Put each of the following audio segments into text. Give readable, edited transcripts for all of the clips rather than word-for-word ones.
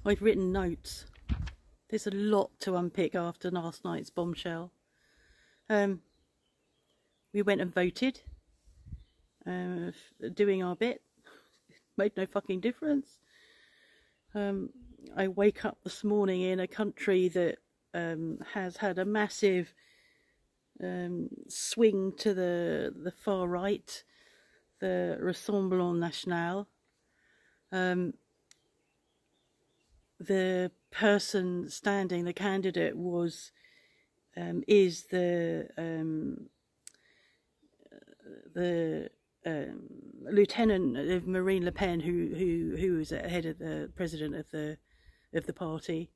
I've written notes. There's a lot to unpick after last night's bombshell. We went and voted, doing our bit. Made no fucking difference. I wake up this morning in a country that has had a massive swing to the far right, the Rassemblement National. The person standing, the candidate, is the lieutenant of Marine Le Pen, who is at head of the president of the party.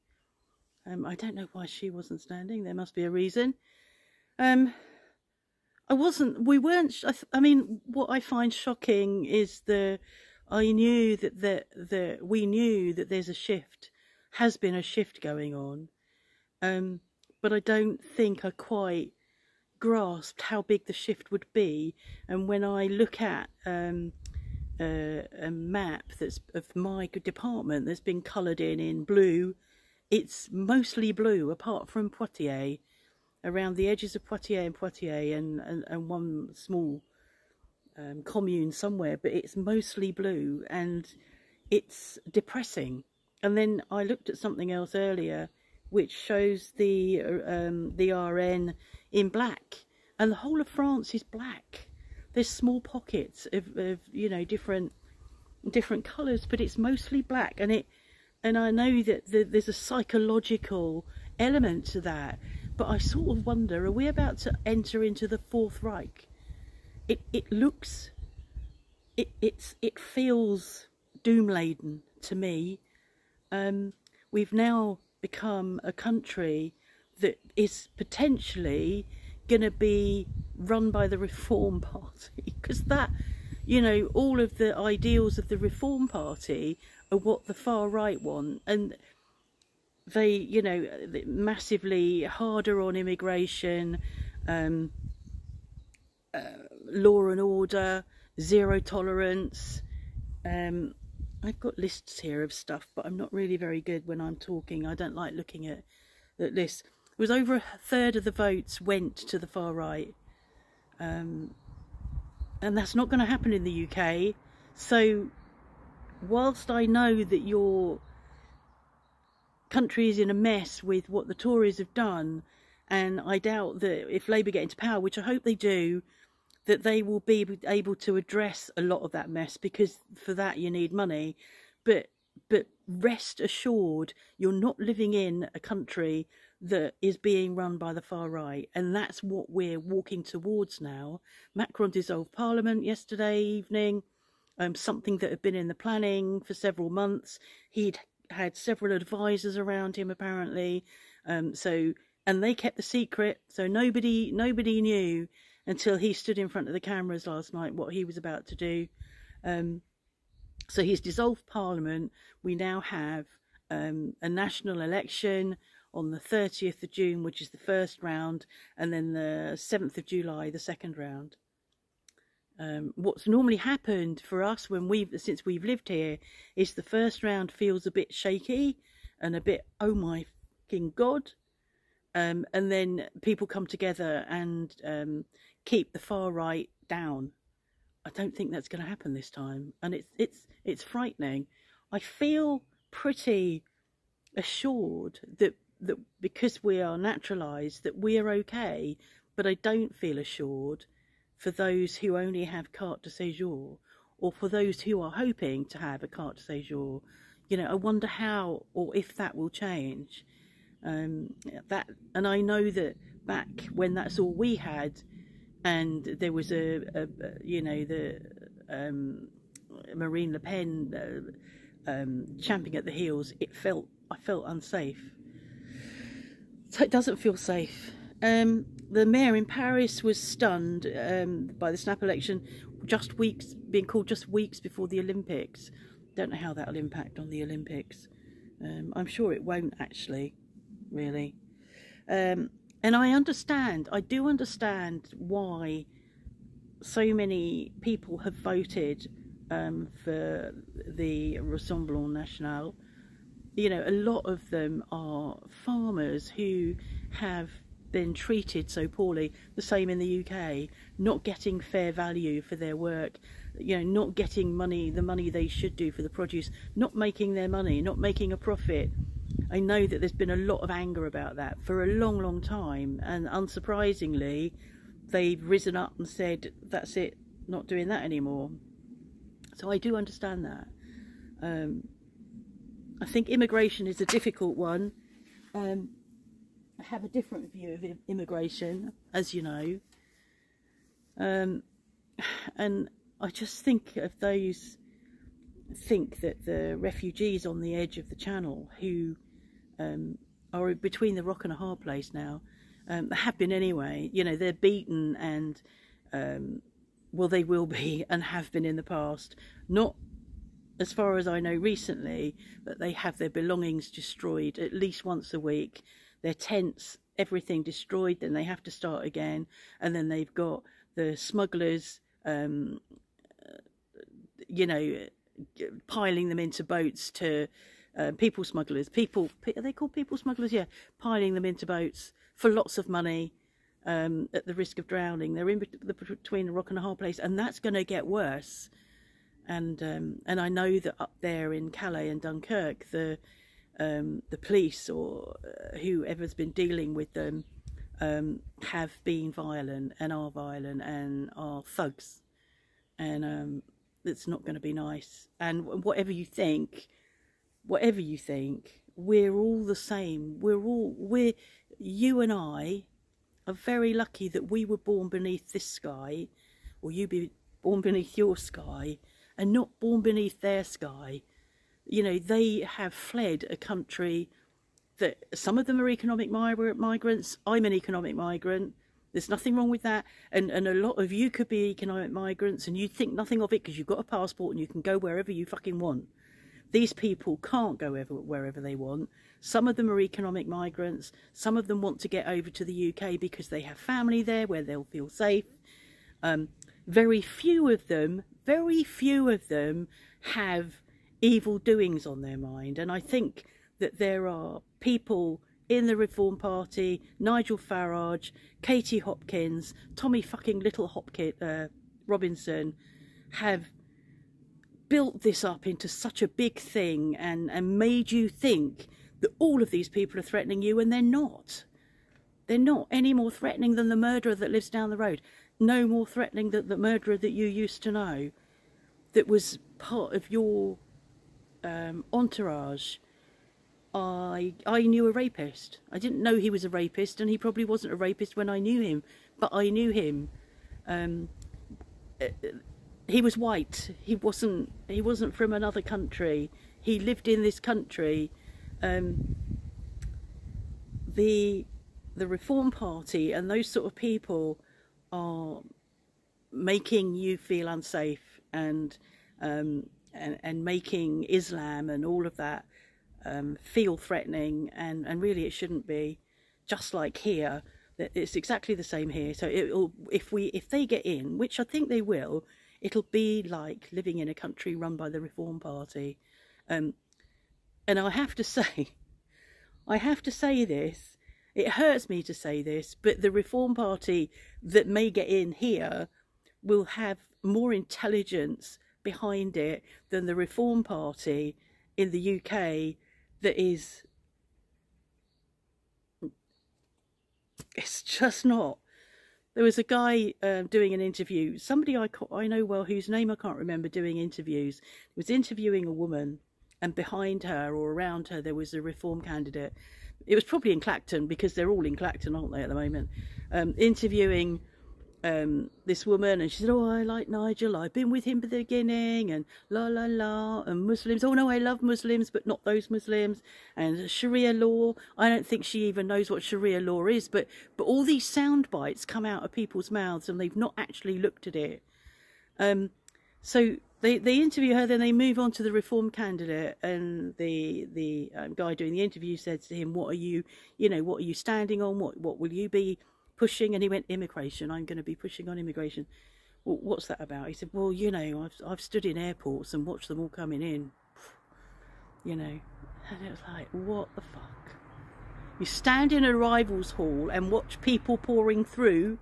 I don't know why she wasn't standing. There must be a reason. I mean, what I find shocking is we knew that there's a shift, has been a shift going on, but I don't think I quite grasped how big the shift would be. And when I look at a map that's of my department that's been coloured in blue, it's mostly blue apart from Poitiers, around the edges of Poitiers and one small commune somewhere, but it's mostly blue and it's depressing. And then I looked at something else earlier which shows the RN in black, and the whole of France is black. There's small pockets of you know, different colours, but it's mostly black. And I know that there's a psychological element to that, but I sort of wonder, are we about to enter into the Fourth Reich? It feels doom-laden to me. We've now become a country that is potentially going to be run by the Reform Party, because that, you know, all of the ideals of the Reform Party are what the far right want, and they, you know, massively harder on immigration, law and order, zero tolerance. I've got lists here of stuff, but I'm not really very good when I'm talking. I don't like looking at lists. It was over a third of the votes went to the far right. And that's not going to happen in the UK. So whilst I know that your country is in a mess with what the Tories have done, and I doubt that if Labour get into power, which I hope they do, that they will be able to address a lot of that mess, because for that you need money. But rest assured, you're not living in a country that is being run by the far right, and that's what we're walking towards now. Macron dissolved Parliament yesterday evening, something that had been in the planning for several months. He'd had several advisors around him apparently, and they kept the secret, so nobody knew until he stood in front of the cameras last night what he was about to do. So he's dissolved Parliament. We now have a national election on the 30th of June, which is the first round, and then the 7th of July, the second round. What's normally happened for us since we've lived here is the first round feels a bit shaky and a bit, oh my fucking God. And then people come together and keep the far right down. I don't think that's going to happen this time, and it's frightening. I feel pretty assured that because we are naturalised that we are okay, but I don't feel assured for those who only have carte de séjour, or for those who are hoping to have a carte de séjour. You know, I wonder how or if that will change. And I know that back when that's all we had, and there was you know, the Marine Le Pen champing at the heels, I felt unsafe. So it doesn't feel safe. The mayor in Paris was stunned by the snap election, being called just weeks before the Olympics. Don't know how that'll impact on the Olympics. I'm sure it won't actually, really. And I do understand why so many people have voted for the Rassemblement National. you know, a lot of them are farmers who have been treated so poorly. The same in the UK, not getting fair value for their work, you know, not getting money, the money they should do for the produce, not making their money, not making a profit. I know that there's been a lot of anger about that for a long, long time, and unsurprisingly, they've risen up and said, that's it, not doing that anymore. So I do understand that. I think immigration is a difficult one. I have a different view of immigration, as you know. And I just think of those, think that the refugees on the edge of the channel who are between the rock and a hard place now, have been anyway, you know, they're beaten and, well, they will be and have been in the past. Not as far as I know recently, but they have their belongings destroyed at least once a week. Their tents, everything destroyed, then they have to start again. And then they've got the smugglers, you know, piling them into boats to people smugglers. Are they called people smugglers? Yeah, piling them into boats for lots of money at the risk of drowning. They're in between a rock and a hard place, and that's going to get worse. And I know that up there in Calais and Dunkirk, the police or whoever's been dealing with them have been violent and are thugs, and it's not going to be nice. And whatever you think, we're all the same. You and I are very lucky that we were born beneath this sky, or you be born beneath your sky, and not born beneath their sky. You know, they have fled a country that some of them are economic migrants. I'm an economic migrant. There's nothing wrong with that. And a lot of you could be economic migrants and you think nothing of it because you've got a passport and you can go wherever you fucking want. These people can't go wherever they want. Some of them are economic migrants. Some of them want to get over to the UK because they have family there where they'll feel safe. Very few of them have evil doings on their mind. And I think that there are people in the Reform Party, Nigel Farage, Katie Hopkins, Tommy fucking Little Robinson, have built this up into such a big thing and made you think that all of these people are threatening you, and they're not. They're not any more threatening than the murderer that lives down the road. No more threatening than the murderer that you used to know, that was part of your entourage. I knew a rapist. I didn't know he was a rapist, and he probably wasn't a rapist when I knew him, but I knew him. He was white. He wasn't from another country. He lived in this country. The Reform Party and those sort of people are making you feel unsafe, and making Islam and all of that feel threatening, and really it shouldn't be. Just like here, it's exactly the same here. So if they get in, which I think they will, it'll be like living in a country run by the Reform Party. And I have to say this, it hurts me to say this, but the Reform Party that may get in here will have more intelligence behind it than the Reform Party in the UK that is... It's just not. There was a guy doing an interview, somebody I know well, whose name I can't remember, doing interviews. He was interviewing a woman, and behind her or around her there was a Reform candidate. It was probably in Clacton, because they're all in Clacton, aren't they, at the moment? Interviewing this woman, and she said, oh, I like Nigel, I've been with him at the beginning, and la la la, and Muslims, oh no, I love Muslims, but not those Muslims, and Sharia law, I don't think she even knows what Sharia law is, but all these sound bites come out of people's mouths and they've not actually looked at it. So they interview her, then they move on to the Reform candidate, and the guy doing the interview said to him, what are you standing on, what will you be pushing? And he went, immigration. I'm going to be pushing on immigration. Well, what's that about? He said, well, you know, I've stood in airports and watched them all coming in. you know. And it was like, what the fuck? You stand in a arrivals hall and watch people pouring through.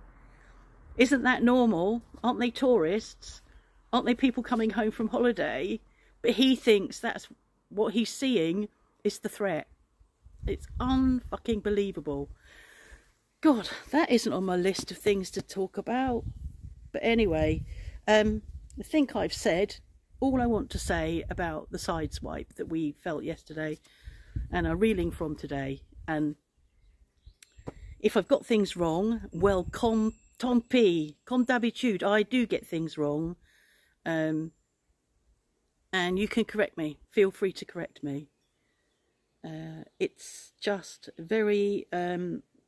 Isn't that normal? Aren't they tourists? Aren't they people coming home from holiday? But he thinks that's what he's seeing is the threat. It's unfucking believable. God, that isn't on my list of things to talk about. But anyway, I think I've said all I want to say about the sideswipe that we felt yesterday and are reeling from today. And if I've got things wrong, well, tant pis, comme d'habitude, I do get things wrong. And you can correct me. Feel free to correct me. It's just very,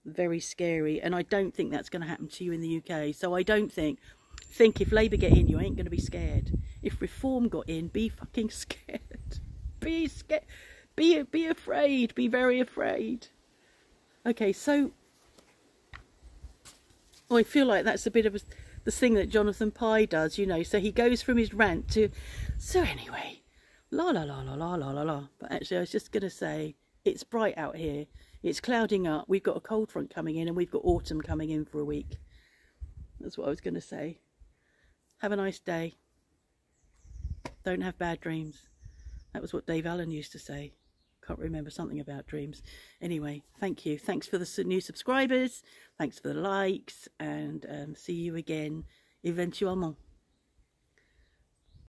very scary. And I don't think that's going to happen to you in the UK. So I don't think if Labour get in, you ain't going to be scared. If Reform got in, be fucking scared. Be scared. Be afraid. Be very afraid. Okay, so I feel like that's a bit of the thing that Jonathan Pye does, you know. So he goes from his rant to, so anyway, la la la la la la la la. But actually, I was just going to say, it's bright out here. It's clouding up. We've got a cold front coming in, and we've got autumn coming in for a week. That's what I was going to say. Have a nice day. Don't have bad dreams. That was what Dave Allen used to say. Can't remember, something about dreams. Anyway, thank you. Thanks for the new subscribers. Thanks for the likes. And see you again eventuellement.